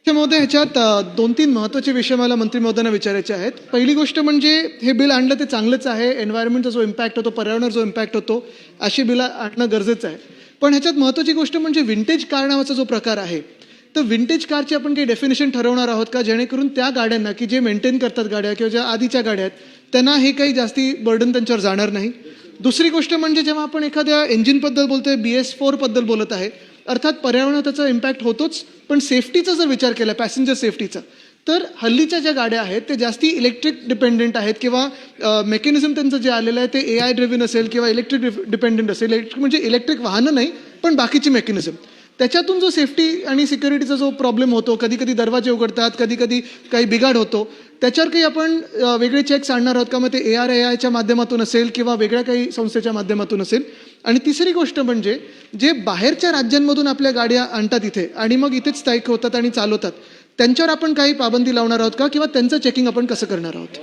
महोदय, ह्याच्यात 2-3 महत्त्वाचे विषय मला मंत्री महोदयांना विचारायचे आहेत. पहिली गोष्ट म्हणजे हे बिल आणलं ते चांगलंच आहे. एन्व्हायरमेंटचा जो इम्पॅक्ट होतो, पर्यावरणावर जो इम्पॅक्ट होतो, अशी बिलं आणणं गरजेचं आहे. पण ह्याच्यात महत्त्वाची गोष्ट म्हणजे विंटेज कार नावाचा जो प्रकार आहे, तर विंटेज कारची आपण काही डेफिनेशन ठरवणार आहोत का, जेणेकरून त्या गाड्यांना की जे मेंटेन करतात गाड्या किंवा ज्या आधीच्या गाड्या आहेत, त्यांना हे काही जास्ती बर्डन त्यांच्यावर जाणार नाही. दुसरी गोष्ट म्हणजे जेव्हा आपण एखाद्या इंजिनबद्दल बोलतोय, BS4 बद्दल बोलत आहे, अर्थात पर्यावरणावर त्याचा इम्पॅक्ट होतोच, पण सेफ्टीचा जर विचार केला, पॅसेंजर सेफ्टीचा, तर हल्लीच्या ज्या गाड्या आहेत ते जास्ती इलेक्ट्रिक डिपेंडेंट आहेत किंवा मेकॅनिझम त्यांचं जे आलेलं आहे ते AI ड्रिव्हन असेल किंवा इलेक्ट्रिक डिपेंडेंट असेल. इलेक्ट्रिक म्हणजे इलेक्ट्रिक वाहनं नाही, पण बाकीची मेकॅनिझम. त्याच्यातून जो सेफ्टी आणि सिक्युरिटीचा जो प्रॉब्लेम होतो, कधी कधी दरवाजे उघडतात, कधी कधी काही बिघाड होतो, त्याच्यावर काही आपण वेगळे चेक्स आणणार आहोत का? मग ते ARAIच्या माध्यमातून असेल किंवा वेगळ्या काही संस्थेच्या माध्यमातून असेल. आणि तिसरी गोष्ट म्हणजे जे बाहेरच्या राज्यांमधून आपल्या गाड्या आणतात इथे आणि मग इथेच स्थायिक होतात आणि चालवतात, त्यांच्यावर आपण काही पाबंदी लावणार आहोत का किंवा त्यांचं चेकिंग आपण कसं करणार आहोत?